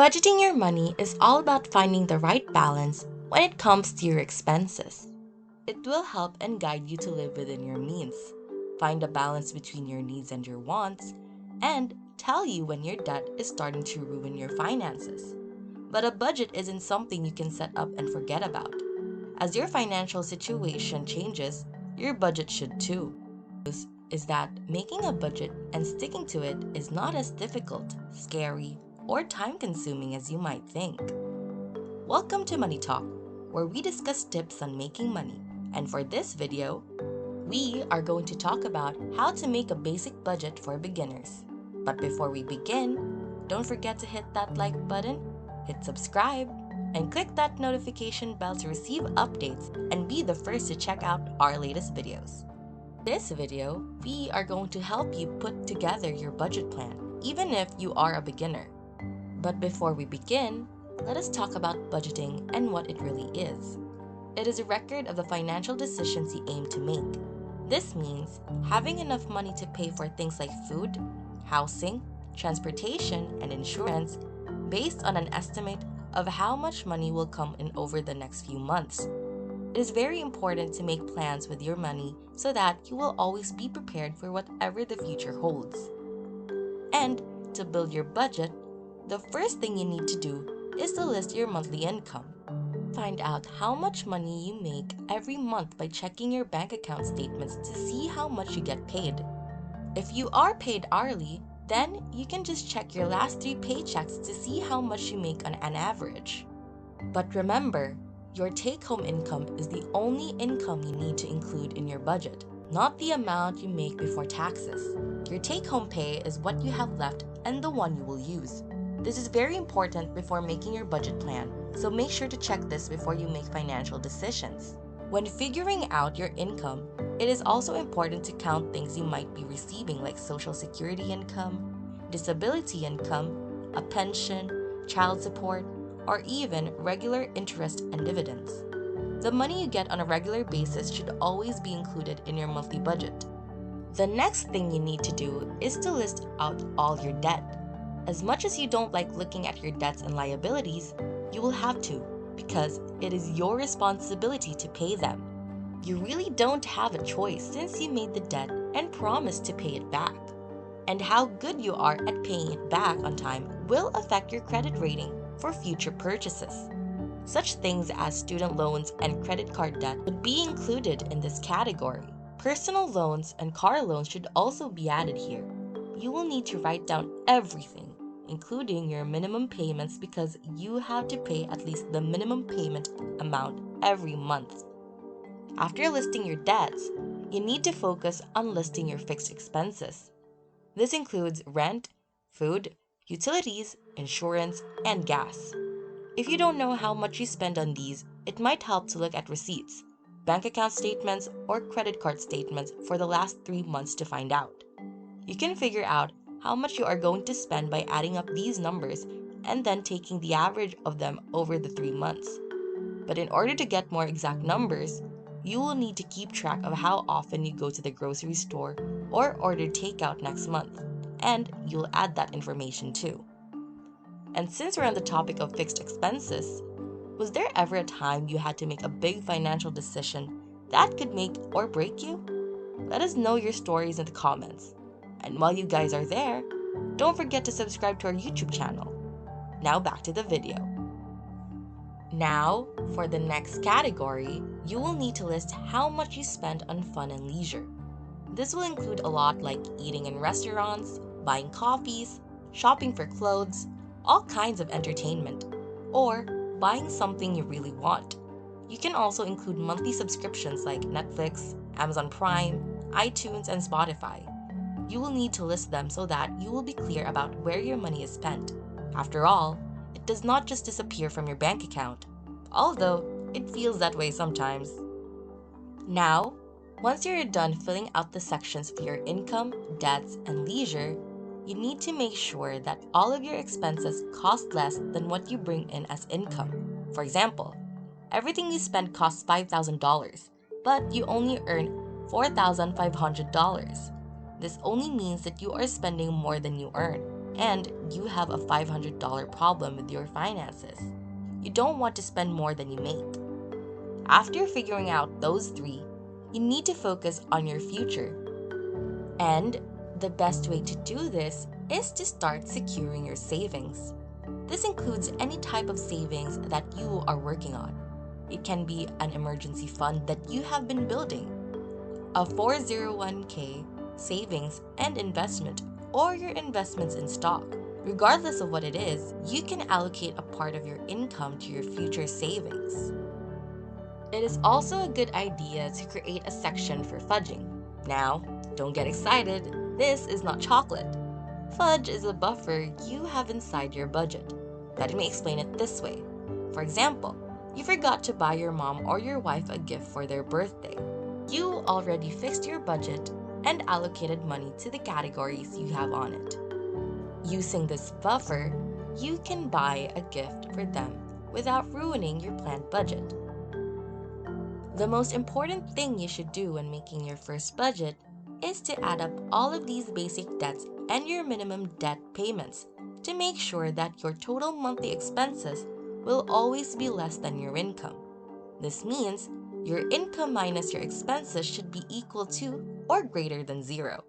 Budgeting your money is all about finding the right balance when it comes to your expenses. It will help and guide you to live within your means, find a balance between your needs and your wants, and tell you when your debt is starting to ruin your finances. But a budget isn't something you can set up and forget about. As your financial situation changes, your budget should too. Is that making a budget and sticking to it is not as difficult, scary, or time-consuming as you might think. Welcome to Money Talk, where we discuss tips on making money. And for this video, we are going to talk about how to make a basic budget for beginners. But before we begin, don't forget to hit that like button, hit subscribe, and click that notification bell to receive updates and be the first to check out our latest videos. In this video, we are going to help you put together your budget plan, even if you are a beginner. But before we begin, let us talk about budgeting and what it really is. It is a record of the financial decisions you aim to make. This means having enough money to pay for things like food, housing, transportation, and insurance based on an estimate of how much money will come in over the next few months. It is very important to make plans with your money so that you will always be prepared for whatever the future holds. And to build your budget, the first thing you need to do is to list your monthly income. Find out how much money you make every month by checking your bank account statements to see how much you get paid. If you are paid hourly, then you can just check your last 3 paychecks to see how much you make on an average. But remember, your take-home income is the only income you need to include in your budget, not the amount you make before taxes. Your take-home pay is what you have left and the one you will use. This is very important before making your budget plan, so make sure to check this before you make financial decisions. When figuring out your income, it is also important to count things you might be receiving like Social Security income, disability income, a pension, child support, or even regular interest and dividends. The money you get on a regular basis should always be included in your monthly budget. The next thing you need to do is to list out all your debt. As much as you don't like looking at your debts and liabilities, you will have to, because it is your responsibility to pay them. You really don't have a choice since you made the debt and promised to pay it back. And how good you are at paying it back on time will affect your credit rating for future purchases. Such things as student loans and credit card debt would be included in this category. Personal loans and car loans should also be added here. You will need to write down everything, including your minimum payments, because you have to pay at least the minimum payment amount every month. After listing your debts, you need to focus on listing your fixed expenses. This includes rent, food, utilities, insurance, and gas. If you don't know how much you spend on these, it might help to look at receipts, bank account statements, or credit card statements for the last 3 months to find out. You can figure out how much you are going to spend by adding up these numbers and then taking the average of them over the 3 months. But in order to get more exact numbers, you will need to keep track of how often you go to the grocery store or order takeout next month, and you'll add that information too. And since we're on the topic of fixed expenses, was there ever a time you had to make a big financial decision that could make or break you? Let us know your stories in the comments. And while you guys are there, don't forget to subscribe to our YouTube channel. Now back to the video. Now, for the next category, you will need to list how much you spend on fun and leisure. This will include a lot like eating in restaurants, buying coffees, shopping for clothes, all kinds of entertainment, or buying something you really want. You can also include monthly subscriptions like Netflix, Amazon Prime, iTunes, and Spotify. You will need to list them so that you will be clear about where your money is spent. After all, it does not just disappear from your bank account, although it feels that way sometimes. Now, once you're done filling out the sections for your income, debts, and leisure, you need to make sure that all of your expenses cost less than what you bring in as income. For example, everything you spend costs $5,000, but you only earn $4,500. This only means that you are spending more than you earn. and you have a $500 problem with your finances. You don't want to spend more than you make. After figuring out those three, you need to focus on your future. And the best way to do this is to start securing your savings. This includes any type of savings that you are working on. It can be an emergency fund that you have been building, a 401k savings and investment, or your investments in stock. Regardless of what it is, you can allocate a part of your income to your future savings. It is also a good idea to create a section for fudging. Now, don't get excited, this is not chocolate. Fudge is a buffer you have inside your budget. Let me explain it this way. For example, you forgot to buy your mom or your wife a gift for their birthday. You already fixed your budget and allocated money to the categories you have on it. Using this buffer, you can buy a gift for them without ruining your planned budget. The most important thing you should do when making your first budget is to add up all of these basic debts and your minimum debt payments to make sure that your total monthly expenses will always be less than your income. This means your income minus your expenses should be equal to or greater than zero.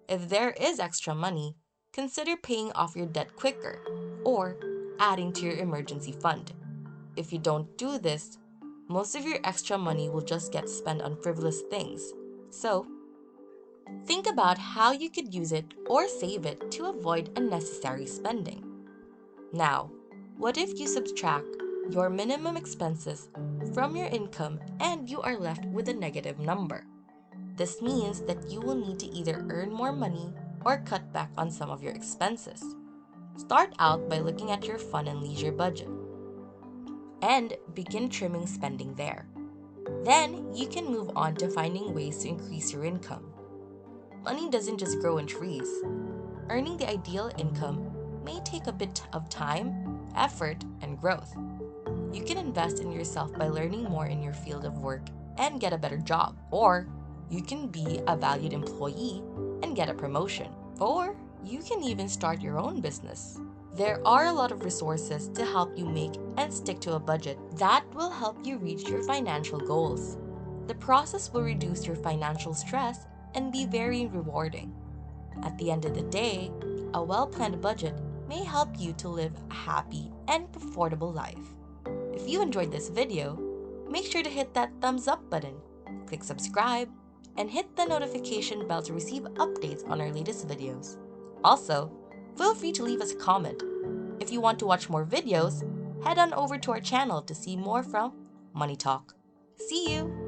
If there is extra money, consider paying off your debt quicker or adding to your emergency fund. If you don't do this, most of your extra money will just get spent on frivolous things. So, think about how you could use it or save it to avoid unnecessary spending. Now, what if you subtract your minimum expenses from your income and you are left with a negative number? This means that you will need to either earn more money or cut back on some of your expenses. Start out by looking at your fun and leisure budget and begin trimming spending there. Then you can move on to finding ways to increase your income. Money doesn't just grow in trees. Earning the ideal income may take a bit of time, effort, and growth. You can invest in yourself by learning more in your field of work and get a better job. Or you can be a valued employee and get a promotion. Or you can even start your own business. There are a lot of resources to help you make and stick to a budget that will help you reach your financial goals. The process will reduce your financial stress and be very rewarding. At the end of the day, a well-planned budget may help you to live a happy and affordable life. If you enjoyed this video, make sure to hit that thumbs up button, click subscribe, and hit the notification bell to receive updates on our latest videos. Also, feel free to leave us a comment. If you want to watch more videos, head on over to our channel to see more from Money Talk. See you!